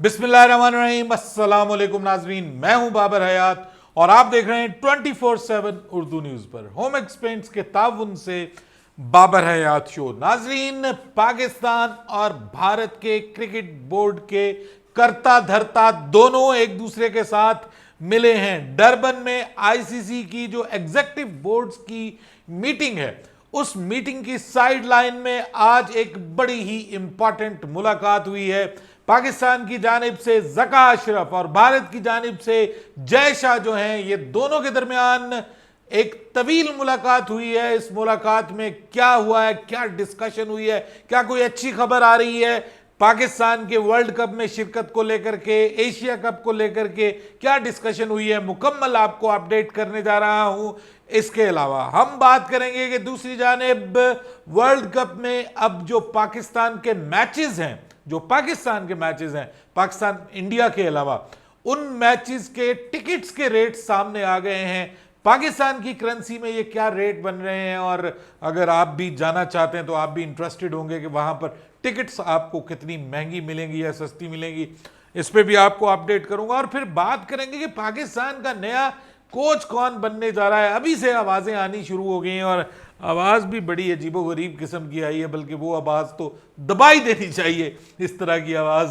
बिस्मिल्लाहिर्रहमानिर्रहीम, अस्सलाम वालेकुम नाजरीन, मैं हूं बाबर हयात और आप देख रहे हैं 24/7 उर्दू न्यूज पर होम एक्सपेंस के ताउन से बाबर हयात शो। नाजरीन, पाकिस्तान और भारत के क्रिकेट बोर्ड के करता धरता दोनों एक दूसरे के साथ मिले हैं। डरबन में आईसीसी की जो एग्जीक्यूटिव बोर्ड्स की मीटिंग है, उस मीटिंग की साइड लाइन में आज एक बड़ी ही इंपॉर्टेंट मुलाकात हुई है। पाकिस्तान की जानिब से ज़का अशरफ और भारत की जानिब से जय शाह जो हैं, ये दोनों के दरमियान एक तवील मुलाकात हुई है। इस मुलाकात में क्या हुआ है, क्या डिस्कशन हुई है, क्या कोई अच्छी खबर आ रही है पाकिस्तान के वर्ल्ड कप में शिरकत को लेकर के, एशिया कप को लेकर के क्या डिस्कशन हुई है, मुकम्मल आपको अपडेट करने जा रहा हूं। इसके अलावा हम बात करेंगे कि दूसरी जानिब वर्ल्ड कप में अब जो पाकिस्तान के मैचेस हैं, पाकिस्तान इंडिया के अलावा, उन मैचेस के टिकट्स के रेट सामने आ गए हैं। पाकिस्तान की करेंसी में ये क्या रेट बन रहे हैं और अगर आप भी जाना चाहते हैं तो आप भी इंटरेस्टेड होंगे कि वहां पर टिकट्स आपको कितनी महंगी मिलेंगी या सस्ती मिलेंगी, इस पे भी आपको अपडेट करूंगा। और फिर बात करेंगे कि पाकिस्तान का नया कोच कौन बनने जा रहा है। अभी से आवाजें आनी शुरू हो गई हैं और आवाज भी बड़ी अजीबोगरीब किस्म की आई है, बल्कि वो आवाज तो दबाई देनी चाहिए इस तरह की आवाज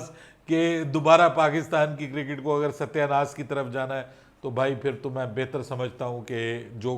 कि दोबारा पाकिस्तान की क्रिकेट को अगर सत्यानाश की तरफ जाना है तो भाई फिर तो मैं बेहतर समझता हूं कि जो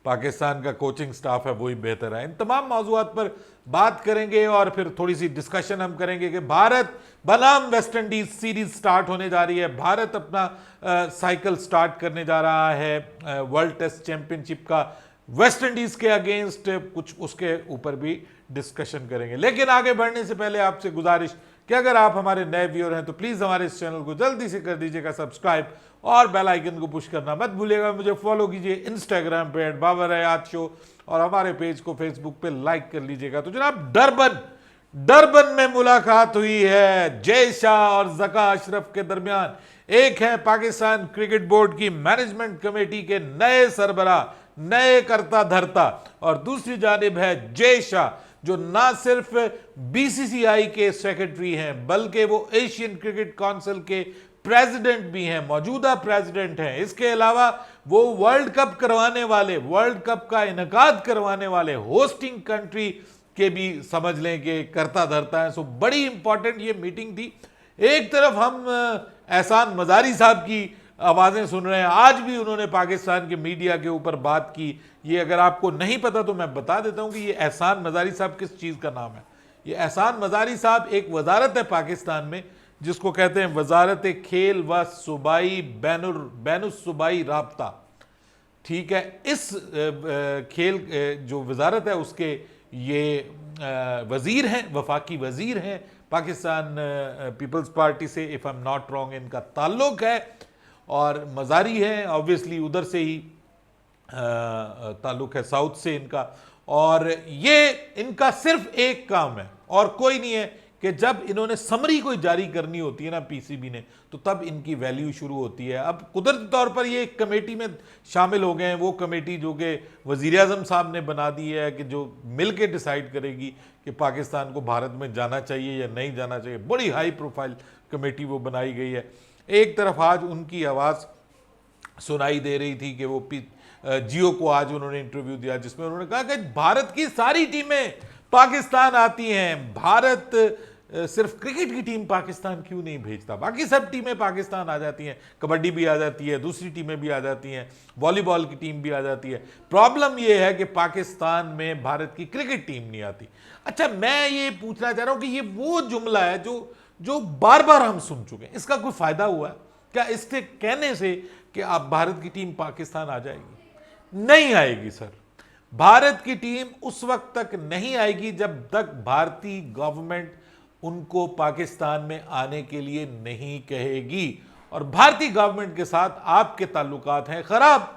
पाकिस्तान का कोचिंग स्टाफ है वही बेहतर है। इन तमाम मौज़ूआत पर बात करेंगे और फिर थोड़ी सी डिस्कशन हम करेंगे कि भारत बनाम वेस्ट इंडीज सीरीज स्टार्ट होने जा रही है। भारत अपना साइकिल स्टार्ट करने जा रहा है वर्ल्ड टेस्ट चैंपियनशिप का वेस्ट इंडीज के अगेंस्ट, कुछ उसके ऊपर भी डिस्कशन करेंगे। लेकिन आगे बढ़ने से पहले आपसे गुजारिश कि अगर आप हमारे नए व्यूअर हैं तो प्लीज हमारे इस चैनल को जल्दी से कर दीजिएगा सब्सक्राइब और बेल आइकन को पुश करना मत भूलिएगा। मुझे फॉलो कीजिए इंस्टाग्राम पे @बाबर हयात शो और हमारे पेज को फेसबुक पे लाइक कर लीजिएगा। तो जनाब, डरबन में मुलाकात हुई है जय शाह और ज़का अशरफ के दरमियान। एक है पाकिस्तान क्रिकेट बोर्ड की मैनेजमेंट कमेटी के नए सरबराह, नए करता धरता, और दूसरी जानिब है जय शाह जो ना सिर्फ बीसीसीआई के सेक्रेटरी हैं बल्कि वो एशियन क्रिकेट काउंसिल के प्रेसिडेंट भी हैं, मौजूदा प्रेसिडेंट हैं। इसके अलावा वो वर्ल्ड कप का इनकाद करवाने वाले होस्टिंग कंट्री के भी समझ लें कि करता धरता है। सो बड़ी इंपॉर्टेंट ये मीटिंग थी। एक तरफ हम एहसान मजारी साहब की आवाजें सुन रहे हैं, आज भी उन्होंने पाकिस्तान के मीडिया के ऊपर बात की। ये अगर आपको नहीं पता तो मैं बता देता हूं कि ये एहसान मजारी साहब किस चीज का नाम है। ये एहसान मजारी साहब एक वजारत है पाकिस्तान में जिसको कहते हैं वजारत खेल व सूबाई बैनुस सूबाई राब्ता। ठीक है, इस खेल जो वजारत है उसके ये वजीर हैं, वफाकी वजीर हैं। पाकिस्तान पीपल्स पार्टी से if I am not wrong इनका ताल्लुक है और मजारी है, ऑब्वियसली उधर से ही ताल्लुक है, साउथ से इनका। और ये इनका सिर्फ एक काम है और कोई नहीं है कि जब इन्होंने समरी कोई जारी करनी होती है ना पीसीबी ने, तो तब इनकी वैल्यू शुरू होती है। अब कुदरती तौर पर ये एक कमेटी में शामिल हो गए हैं, वो कमेटी जो कि वज़ीर आज़म साहब ने बना दी है कि जो मिल के डिसाइड करेगी कि पाकिस्तान को भारत में जाना चाहिए या नहीं जाना चाहिए। बड़ी हाई प्रोफाइल कमेटी वो बनाई गई है। एक तरफ आज उनकी आवाज़ सुनाई दे रही थी कि वो जियो को आज उन्होंने इंटरव्यू दिया जिसमें उन्होंने कहा कि भारत की सारी टीमें पाकिस्तान आती हैं, भारत सिर्फ क्रिकेट की टीम पाकिस्तान क्यों नहीं भेजता, बाकी सब टीमें पाकिस्तान आ जाती हैं, कबड्डी भी आ जाती है, दूसरी टीमें भी आ जाती हैं, वॉलीबॉल की टीम भी आ जाती है। प्रॉब्लम यह है कि पाकिस्तान में भारत की क्रिकेट टीम नहीं आती। अच्छा, मैं ये पूछना चाह रहा हूं कि ये वो जुमला है जो बार बार हम सुन चुके हैं, इसका कोई फायदा हुआ है क्या इसके कहने से कि आप भारत की टीम पाकिस्तान आ जाएगी? नहीं आएगी सर। भारत की टीम उस वक्त तक नहीं आएगी जब तक भारतीय गवर्नमेंट उनको पाकिस्तान में आने के लिए नहीं कहेगी। और भारतीय गवर्नमेंट के साथ आपके ताल्लुकात हैं खराब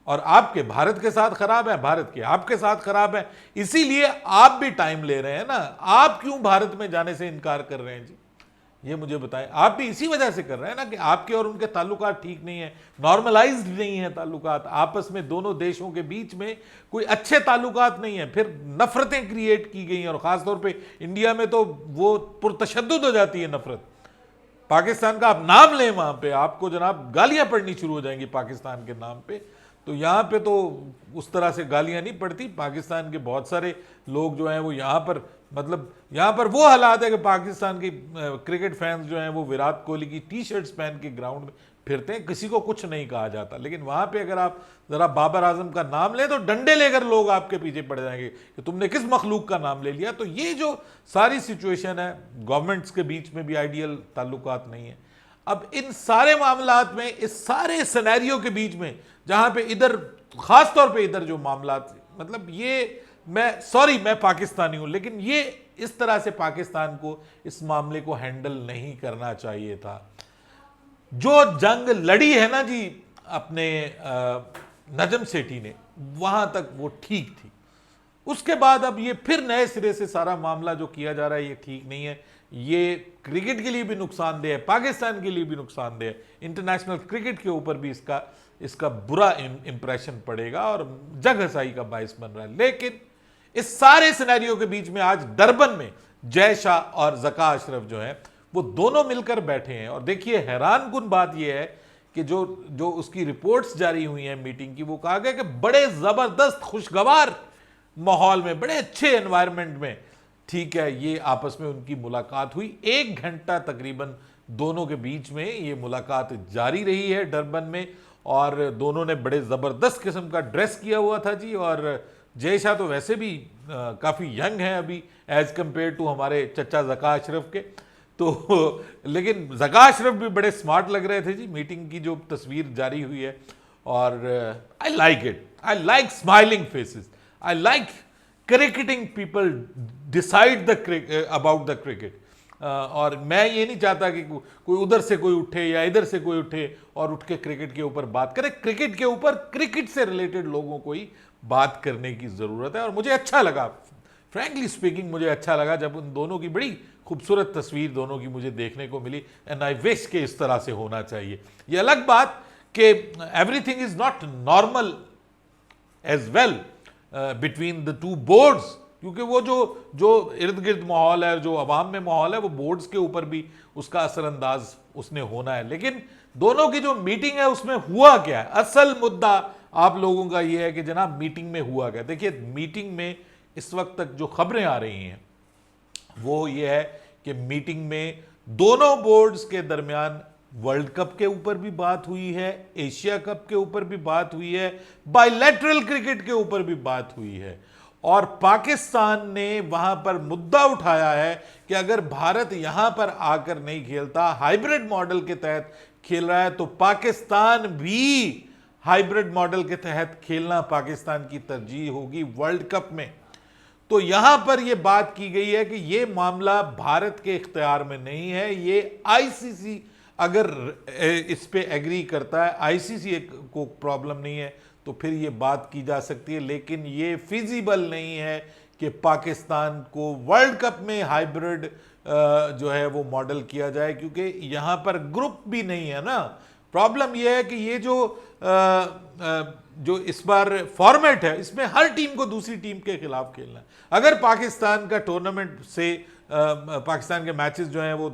और आपके भारत के साथ खराब है, भारत के आपके साथ खराब है, इसीलिए आप भी टाइम ले रहे हैं ना। आप क्यों भारत में जाने से इनकार कर रहे हैं जी, ये मुझे बताएं। आप भी इसी वजह से कर रहे हैं ना कि आपके और उनके ताल्लुकात ठीक नहीं है, नॉर्मलाइज्ड नहीं है ताल्लुकात, आपस में दोनों देशों के बीच में कोई अच्छे ताल्लुकात नहीं है, फिर नफरतें क्रिएट की गई हैं और ख़ासतौर पे इंडिया में तो वो पुरतशद्दुद हो जाती है नफरत। पाकिस्तान का आप नाम लें वहां पे आपको जनाब गालियां पड़नी शुरू हो जाएंगी पाकिस्तान के नाम पे। तो यहाँ पे तो उस तरह से गालियां नहीं पड़ती। पाकिस्तान के बहुत सारे लोग जो हैं वो यहाँ पर, मतलब यहाँ पर वो हालात है कि पाकिस्तान के क्रिकेट फैंस जो हैं वो विराट कोहली की टी शर्ट्स पहन के ग्राउंड में फिरते हैं, किसी को कुछ नहीं कहा जाता। लेकिन वहां पे अगर आप जरा बाबर आजम का नाम लें तो डंडे लेकर लोग आपके पीछे पड़ जाएंगे कि तुमने किस मखलूक का नाम ले लिया। तो ये जो सारी सिचुएशन है, गवर्नमेंट्स के बीच में भी आइडियल ताल्लुकात नहीं है। अब इन सारे मामलात में, इस सारे सिनेरियो के बीच में, जहां पे इधर खास तौर पे इधर जो मामलात, मतलब ये मैं पाकिस्तानी हूं, लेकिन ये इस तरह से पाकिस्तान को इस मामले को हैंडल नहीं करना चाहिए था। जो जंग लड़ी है ना जी अपने नजम सेठी ने, वहां तक वो ठीक थी। उसके बाद अब ये फिर नए सिरे से सारा मामला जो किया जा रहा है ये ठीक नहीं है। ये क्रिकेट के लिए भी नुकसानदेह है, पाकिस्तान के लिए भी नुकसानदेह है, इंटरनेशनल क्रिकेट के ऊपर भी इसका बुरा इंप्रेशन पड़ेगा और जग हसाई का बायस बन रहा है। लेकिन इस सारे सिनेरियो के बीच में आज डरबन में जय शाह और ज़का अशरफ जो है वो दोनों मिलकर बैठे हैं। और देखिए हैरान कुन बात यह है कि जो उसकी रिपोर्ट्स जारी हुई हैं मीटिंग की, वो कहा गया कि बड़े जबरदस्त खुशगवार माहौल में, बड़े अच्छे एनवायरनमेंट में, ठीक है, ये आपस में उनकी मुलाकात हुई। 1 घंटा तकरीबन दोनों के बीच में ये मुलाकात जारी रही है डरबन में। और दोनों ने बड़े ज़बरदस्त किस्म का ड्रेस किया हुआ था जी। और जय शाह तो वैसे भी काफ़ी यंग हैं अभी एज़ कम्पेयर टू हमारे चचा ज़का अशरफ के। तो लेकिन ज़का अशरफ भी बड़े स्मार्ट लग रहे थे जी मीटिंग की जो तस्वीर जारी हुई है। और I like it, I like smiling faces, I like cricketing people decide about the cricket. और मैं ये नहीं चाहता कि कोई उधर से कोई उठे या इधर से कोई उठे और उठ के क्रिकेट के ऊपर बात करे। क्रिकेट के ऊपर क्रिकेट से रिलेटेड लोगों को ही बात करने की ज़रूरत है। और मुझे अच्छा लगा, फ्रैंकली स्पीकिंग मुझे अच्छा लगा जब उन दोनों की बड़ी खूबसूरत तस्वीर दोनों की मुझे देखने को मिली। एंड आई विश के इस तरह से होना चाहिए। ये अलग बात कि everything is not normal as well between the two boards, क्योंकि वो जो इर्द गिर्द माहौल है, जो अवाम में माहौल है, वो बोर्ड्स के ऊपर भी उसका असरअंदाज उसने होना है। लेकिन दोनों की जो मीटिंग है उसमें हुआ क्या है, असल मुद्दा आप लोगों का ये है कि जनाब मीटिंग में हुआ क्या। देखिए मीटिंग में इस वक्त तक जो खबरें आ रही हैं वो ये है कि मीटिंग में दोनों बोर्ड्स के दरमियान वर्ल्ड कप के ऊपर भी बात हुई है, एशिया कप के ऊपर भी बात हुई है, बायलैटरल क्रिकेट के ऊपर भी बात हुई है। और पाकिस्तान ने वहां पर मुद्दा उठाया है कि अगर भारत यहां पर आकर नहीं खेलता, हाइब्रिड मॉडल के तहत खेल रहा है, तो पाकिस्तान भी हाइब्रिड मॉडल के तहत खेलना पाकिस्तान की तरजीह होगी वर्ल्ड कप में। तो यहां पर यह बात की गई है कि यह मामला भारत के इख्तियार में नहीं है, ये आईसीसी अगर इस पे एग्री करता है, आईसीसी को प्रॉब्लम नहीं है, तो फिर ये बात की जा सकती है। लेकिन ये फिजिबल नहीं है कि पाकिस्तान को वर्ल्ड कप में हाइब्रिड जो है वो मॉडल किया जाए, क्योंकि यहाँ पर ग्रुप भी नहीं है ना। प्रॉब्लम यह है कि ये जो इस बार फॉर्मेट है, इसमें हर टीम को दूसरी टीम के खिलाफ खेलना है। अगर पाकिस्तान का टूर्नामेंट से पाकिस्तान के मैचेस जो हैं वो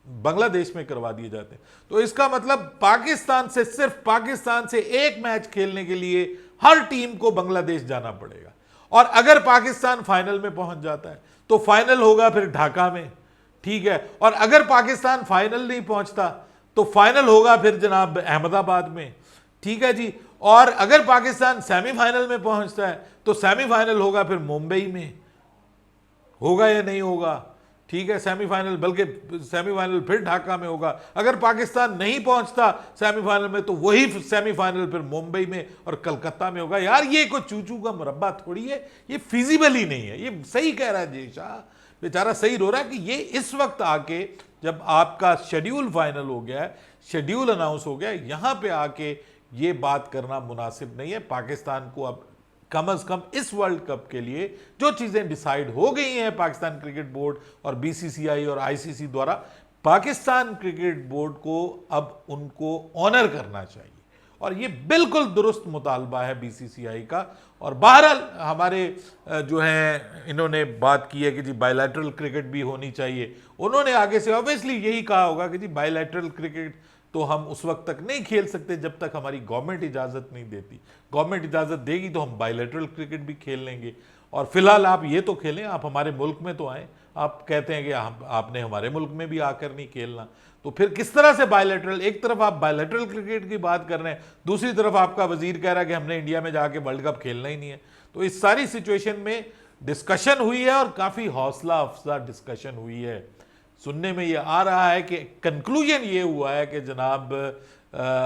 बांग्लादेश में करवा दिए जाते हैं, तो इसका मतलब पाकिस्तान से, सिर्फ पाकिस्तान से एक मैच खेलने के लिए हर टीम को बांग्लादेश जाना पड़ेगा। और अगर पाकिस्तान फाइनल में पहुंच जाता है तो फाइनल होगा फिर ढाका में, ठीक है। और अगर पाकिस्तान फाइनल नहीं पहुंचता तो फाइनल होगा फिर जनाब अहमदाबाद में, ठीक है जी। और अगर पाकिस्तान सेमीफाइनल में पहुंचता है तो सेमीफाइनल होगा फिर मुंबई में, होगा या नहीं होगा, ठीक है, सेमीफाइनल, बल्कि सेमीफाइनल फिर ढाका में होगा। अगर पाकिस्तान नहीं पहुंचता सेमीफाइनल में तो वही सेमीफाइनल फिर मुंबई में और कलकत्ता में होगा। यार ये कोई चूचू का मुरब्बा थोड़ी है, ये फिजिबल ही नहीं है। ये सही कह रहा है जय शाह, बेचारा सही रो रहा है कि ये इस वक्त आके जब आपका शेड्यूल फाइनल हो गया है, शेड्यूल अनाउंस हो गया है, यहां पे आके ये बात करना मुनासिब नहीं है। पाकिस्तान को अब कम से कम इस वर्ल्ड कप के लिए जो चीजें डिसाइड हो गई हैं पाकिस्तान क्रिकेट बोर्ड और बीसीसीआई और आईसीसी द्वारा, पाकिस्तान क्रिकेट बोर्ड को अब उनको ऑनर करना चाहिए, और ये बिल्कुल दुरुस्त मुतालबा है बीसीसीआई का। और बहरहाल हमारे जो हैं इन्होंने बात की है कि जी बायलैटरल क्रिकेट भी होनी चाहिए। उन्होंने आगे से ऑब्वियसली यही कहा होगा कि जी बायलैटरल क्रिकेट तो हम उस वक्त तक नहीं खेल सकते जब तक हमारी गवर्नमेंट इजाज़त नहीं देती। गवर्नमेंट इजाज़त देगी तो हम बायलैटरल क्रिकेट भी खेल लेंगे। और फिलहाल आप ये तो खेलें, आप हमारे मुल्क में तो आए, आप कहते हैं कि आपने हमारे मुल्क में भी आकर नहीं खेलना, तो फिर किस तरह से बायलैटरल? एक तरफ आप बायलैटरल क्रिकेट की बात कर रहे हैं, दूसरी तरफ आपका वजीर कह रहा है कि हमने इंडिया में जाके वर्ल्ड कप खेलना ही नहीं है। तो इस सारी सिचुएशन में डिस्कशन हुई है और काफ़ी हौसला अफजा डिस्कशन हुई है। सुनने में ये आ रहा है कि कंक्लूजन ये हुआ है कि जनाब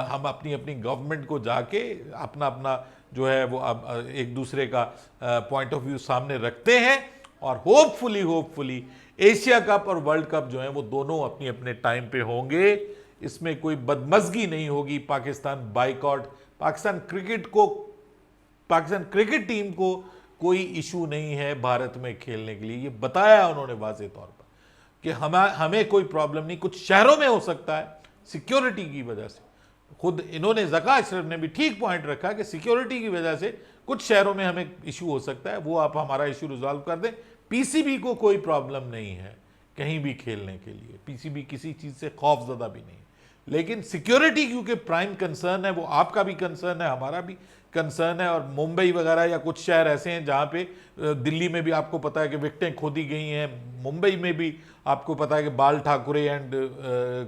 हम अपनी अपनी गवर्नमेंट को जाके अपना अपना जो है वो अब एक दूसरे का पॉइंट ऑफ व्यू सामने रखते हैं और होपफुली एशिया कप और वर्ल्ड कप जो है वो दोनों अपनी अपने टाइम पे होंगे। इसमें कोई बदमज़गी नहीं होगी। Pakistan boycott, Pakistan cricket team को कोई इशू नहीं है भारत में खेलने के लिए, ये बताया उन्होंने वाज़ेह तौर पर कि हमें कोई प्रॉब्लम नहीं। कुछ शहरों में हो सकता है सिक्योरिटी की वजह से, खुद इन्होंने ज़का अशरफ ने भी ठीक पॉइंट रखा कि सिक्योरिटी की वजह से कुछ शहरों में हमें इशू हो सकता है, वो आप हमारा इशू रिजॉल्व कर दें। पीसीबी को कोई प्रॉब्लम नहीं है कहीं भी खेलने के लिए, पीसीबी किसी चीज़ से खौफजदा भी नहीं, लेकिन सिक्योरिटी क्योंकि प्राइम कंसर्न है, वो आपका भी कंसर्न है, हमारा भी कंसर्न है। और मुंबई वगैरह या कुछ शहर ऐसे हैं जहाँ पे, दिल्ली में भी आपको पता है कि विकेटें खोदी गई हैं, मुंबई में भी आपको पता है कि बाल ठाकरे एंड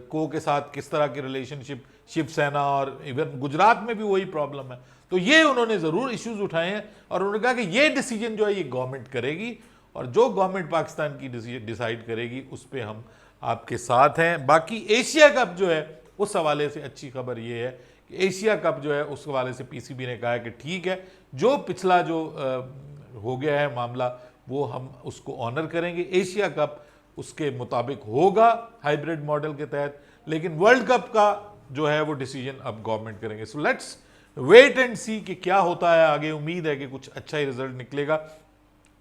को के साथ किस तरह की रिलेशनशिप, शिवसेना, और इवन गुजरात में भी वही प्रॉब्लम है। तो ये उन्होंने ज़रूर इश्यूज उठाए हैं और उन्होंने कहा कि ये डिसीजन जो है ये गवर्नमेंट करेगी और जो गवर्नमेंट पाकिस्तान की डिसाइड करेगी उस पर हम आपके साथ हैं। बाकी एशिया कप जो है उस हवाले से अच्छी खबर ये है कि एशिया कप जो है उस हवाले से पीसीबी ने कहा है कि ठीक है, जो पिछला जो हो गया है मामला वो हम उसको ऑनर करेंगे। एशिया कप उसके मुताबिक होगा हाइब्रिड मॉडल के तहत, लेकिन वर्ल्ड कप का जो है वो डिसीजन अब गवर्नमेंट करेंगे। सो लेट्स वेट एंड सी कि क्या होता है आगे। उम्मीद है कि कुछ अच्छा ही रिजल्ट निकलेगा।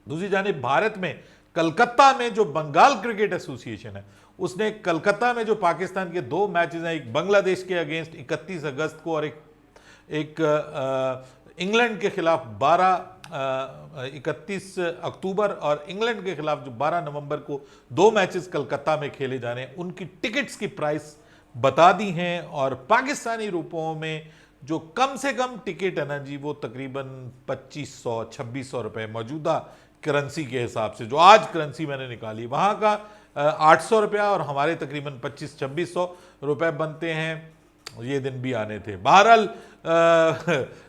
दूसरी जानिब भारत में कलकत्ता में जो बंगाल क्रिकेट एसोसिएशन है उसने कलकत्ता में जो पाकिस्तान के 2 मैचेस हैं, एक बांग्लादेश के अगेंस्ट 31 अगस्त को और एक इंग्लैंड के खिलाफ 31 अक्टूबर और इंग्लैंड के खिलाफ जो 12 नवंबर को 2 मैचेस कलकत्ता में खेले जाने हैं, उनकी टिकट्स की प्राइस बता दी हैं। और पाकिस्तानी रुपयों में जो कम से कम टिकट है ना जी, वो तकरीबन 2500-2600 रुपये मौजूदा करेंसी के हिसाब से, जो आज करेंसी मैंने निकाली वहाँ का 800 रुपया और हमारे तकरीबन 2500-2600 रुपये बनते हैं। ये दिन भी आने थे। बहरहाल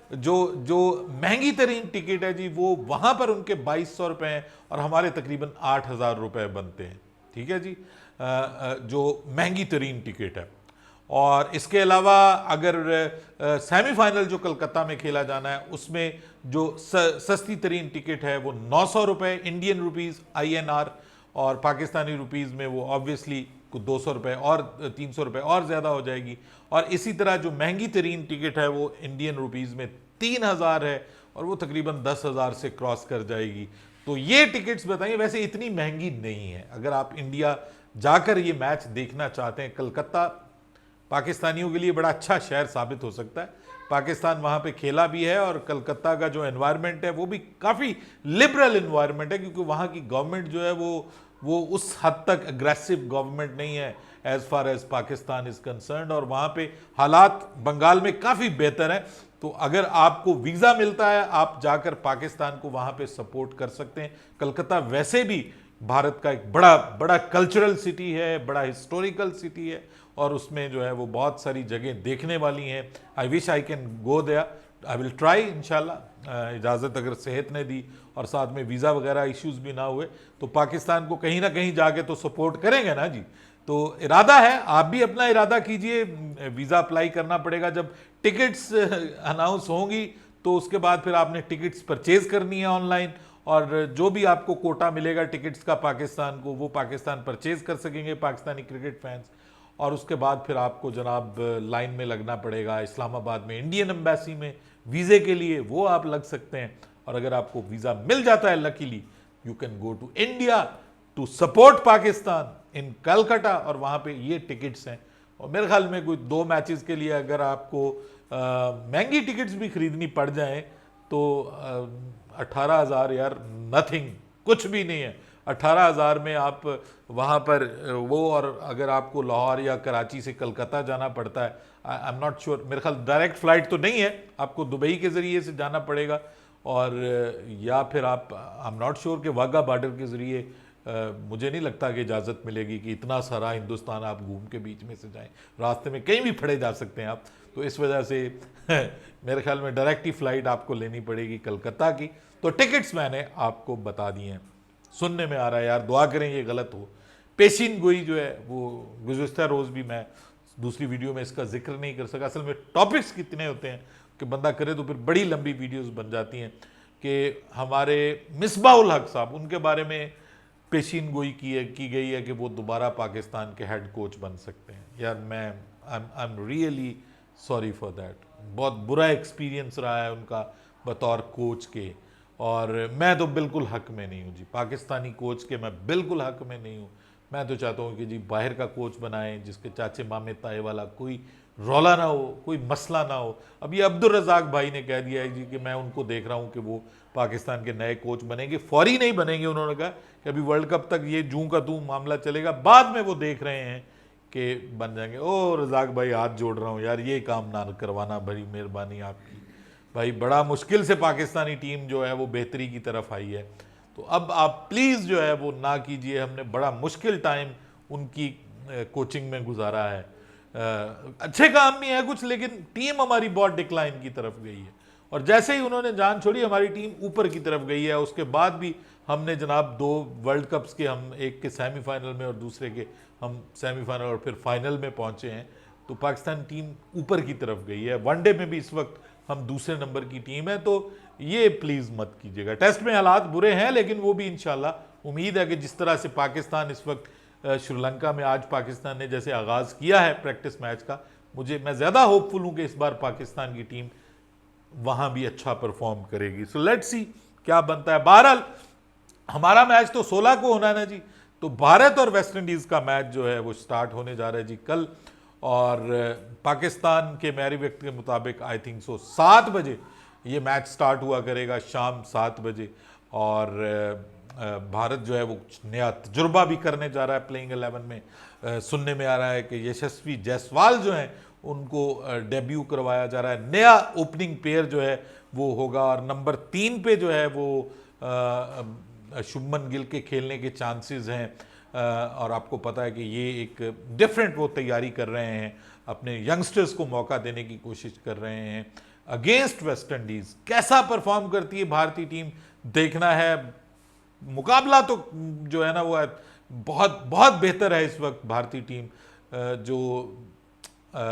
जो महंगी तरीन टिकट है जी वो वहाँ पर उनके 2200 रुपये हैं और हमारे तकरीबन 8000 रुपये बनते हैं। ठीक है जी, जो महंगी तरीन टिकट है। और इसके अलावा अगर सेमीफाइनल जो कलकत्ता में खेला जाना है उसमें जो सस्ती तरीन टिकट है वो 900 रुपये इंडियन रुपीज़ INR, और पाकिस्तानी रुपीज़ में वो ऑब्वियसली कुछ 200 रुपये और 300 रुपये और ज़्यादा हो जाएगी। और इसी तरह जो महंगी तरीन टिकट है वो इंडियन रुपीज़ में 3000 है और वो तकरीबन 10,000 से क्रॉस कर जाएगी। तो ये टिकट्स बताइए, वैसे इतनी महंगी नहीं है। अगर आप इंडिया जाकर ये मैच देखना चाहते हैं, कलकत्ता पाकिस्तानियों के लिए बड़ा अच्छा शहर साबित हो सकता है। पाकिस्तान वहाँ पे खेला भी है और कलकत्ता का जो एनवायरनमेंट है वो भी काफ़ी लिबरल एनवायरनमेंट है, क्योंकि वहाँ की गवर्नमेंट जो है वो उस हद तक अग्रेसिव गवर्नमेंट नहीं है as far as Pakistan is concerned. और वहाँ पे हालात बंगाल में काफ़ी बेहतर है। तो अगर आपको वीज़ा मिलता है आप जाकर पाकिस्तान को वहाँ पे सपोर्ट कर सकते हैं। कलकत्ता वैसे भी भारत का एक बड़ा कल्चरल सिटी है, बड़ा हिस्टोरिकल सिटी है और उसमें जो है वो बहुत सारी जगह देखने वाली हैं। I wish I can go there, I will try इंशाल्लाह, इजाज़त अगर सेहत ने दी और साथ में वीज़ा वगैरह इश्यूज़ भी ना हुए तो पाकिस्तान को कहीं ना कहीं जाके तो सपोर्ट करेंगे ना जी। तो इरादा है, आप भी अपना इरादा कीजिए। वीज़ा अप्लाई करना पड़ेगा जब टिकट्स अनाउंस होंगी, तो उसके बाद फिर आपने टिकट्स परचेज़ करनी है ऑनलाइन और जो भी आपको कोटा मिलेगा टिकट्स का पाकिस्तान को, वो पाकिस्तान परचेज़ कर सकेंगे पाकिस्तानी क्रिकेट फैंस। और उसके बाद फिर आपको जनाब लाइन में लगना पड़ेगा इस्लामाबाद में इंडियन एम्बेसी में वीज़े के लिए, वो आप लग सकते हैं। और अगर आपको वीज़ा मिल जाता है luckily, you can go to India to support Pakistan in Calcutta, और वहाँ पे ये टिकट्स हैं और मेरे ख्याल में कोई 2 मैचेस के लिए अगर आपको महंगी टिकट्स भी खरीदनी पड़ जाएं तो 18,000 यार नथिंग, कुछ भी नहीं है। 18,000 में आप वहाँ पर वो, और अगर आपको लाहौर या कराची से कलकत्ता जाना पड़ता है, आई एम नॉट श्योर, मेरे ख्याल डायरेक्ट फ़्लाइट तो नहीं है, आपको दुबई के ज़रिए से जाना पड़ेगा, और या फिर आप, आई एम नॉट श्योर कि वाघा बॉर्डर के ज़रिए मुझे नहीं लगता कि इजाज़त मिलेगी कि इतना सारा हिंदुस्तान आप घूम के बीच में से जाएं, रास्ते में कहीं भी फड़े जा सकते हैं आप। तो इस वजह से मेरे ख्याल में डायरेक्ट ही फ़्लाइट आपको लेनी पड़ेगी कलकत्ता की। तो टिकट्स मैंने आपको बता दिए हैं। सुनने में आ रहा है यार, दुआ करें ये गलत हो। पेशीन गोई जो है वो गुज़िश्ता रोज़ भी मैं दूसरी वीडियो में इसका जिक्र नहीं कर सका। असल में टॉपिक्स कितने होते हैं कि बंदा करे तो फिर बड़ी लंबी वीडियोस बन जाती हैं। कि हमारे मिसबाउल हक साहब, उनके बारे में पेशीन गोई की गई है कि वो दोबारा पाकिस्तान के हेड कोच बन सकते हैं। यार मैं I am really sorry for that. बहुत बुरा एक्सपीरियंस रहा है उनका बतौर कोच के, और मैं तो बिल्कुल हक में नहीं हूँ जी, पाकिस्तानी कोच के मैं बिल्कुल हक में नहीं हूँ। मैं तो चाहता हूँ कि जी बाहर का कोच बनाएं जिसके चाचे मामे ताए वाला कोई रौला ना हो, कोई मसला ना हो। अब ये अब्दुल रज़ाक भाई ने कह दिया है जी कि मैं उनको देख रहा हूँ कि वो पाकिस्तान के नए कोच बनेंगे, फौरी नहीं बनेंगे। उन्होंने कहा कि अभी वर्ल्ड कप तक ये जूं का तू मामला चलेगा, बाद में वो देख रहे हैं कि बन जाएंगे। ओ रज़ाक भाई हाथ जोड़ रहा हूँ यार, ये काम ना करवाना, बड़ी मेहरबानी आपकी भाई। बड़ा मुश्किल से पाकिस्तानी टीम जो है वो बेहतरी की तरफ आई है, तो अब आप प्लीज़ जो है वो ना कीजिए। हमने बड़ा मुश्किल टाइम उनकी कोचिंग में गुजारा है। अच्छे काम भी है कुछ, लेकिन टीम हमारी बहुत डिक्लाइन की तरफ गई है, और जैसे ही उन्होंने जान छोड़ी हमारी टीम ऊपर की तरफ गई है। उसके बाद भी हमने जनाब 2 वर्ल्ड कप्स के, हम एक के सेमीफाइनल में और दूसरे के हम सेमीफाइनल और फिर फाइनल में पहुंचे हैं। तो पाकिस्तान टीम ऊपर की तरफ गई है। वनडे में भी इस वक्त हम दूसरे नंबर की टीम है, तो ये प्लीज़ मत कीजिएगा। टेस्ट में हालात बुरे हैं, लेकिन वो भी इंशाल्लाह उम्मीद है कि जिस तरह से पाकिस्तान इस वक्त श्रीलंका में, आज पाकिस्तान ने जैसे आगाज़ किया है प्रैक्टिस मैच का, मैं ज़्यादा होपफुल हूँ कि इस बार पाकिस्तान की टीम वहाँ भी अच्छा परफॉर्म करेगी। सो लेट्स सी क्या बनता है। बहरहाल हमारा मैच तो 16 को होना है ना जी, तो भारत और वेस्ट इंडीज़ का मैच जो है वो स्टार्ट होने जा रहा है जी कल, और पाकिस्तान के मेरी व्यक्त के मुताबिक आई थिंक सो 7 बजे ये मैच स्टार्ट हुआ करेगा, शाम 7 बजे। और भारत जो है वो नया तजुर्बा भी करने जा रहा है प्लेइंग 11 में। सुनने में आ रहा है कि यशस्वी जायसवाल जो हैं उनको डेब्यू करवाया जा रहा है। नया ओपनिंग पेयर जो है वो होगा, और नंबर 3 पे जो है वो शुभमन गिल के खेलने के चांसेस हैं। और आपको पता है कि ये एक डिफरेंट वो तैयारी कर रहे हैं, अपने यंगस्टर्स को मौका देने की कोशिश कर रहे हैं अगेंस्ट वेस्ट इंडीज़। कैसा परफॉर्म करती है भारतीय टीम देखना है। मुकाबला तो जो है ना वो बहुत बहुत बेहतर है इस वक्त भारतीय टीम। जो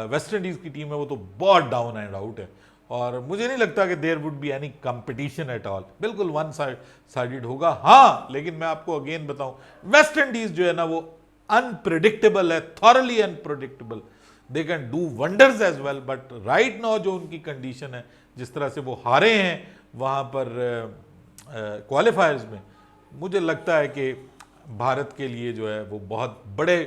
वेस्ट इंडीज़ की टीम है वो तो बहुत डाउन एंड आउट है, और मुझे नहीं लगता कि there would be any competition at all. बिल्कुल वन साइडेड होगा। हाँ, लेकिन मैं आपको अगेन बताऊं, वेस्ट इंडीज जो है ना वो अनप्रिडिक्टेबल है, thoroughly unpredictable. They can do wonders as well, but right now जो उनकी कंडीशन है, जिस तरह से वो हारे हैं वहाँ पर क्वालिफायर्स में, मुझे लगता है कि भारत के लिए जो है वो बहुत बड़े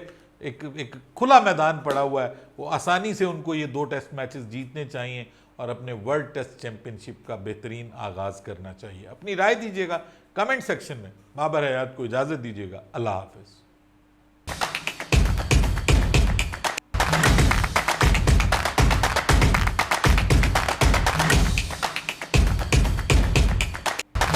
एक खुला मैदान पड़ा हुआ है। वो आसानी से उनको ये 2 टेस्ट मैचेस जीतने चाहिए और अपने वर्ल्ड टेस्ट चैंपियनशिप का बेहतरीन आगाज़ करना चाहिए। अपनी राय दीजिएगा कमेंट सेक्शन में। बाबर हयात को इजाज़त दीजिएगा। अल्लाह हाफ़िज़।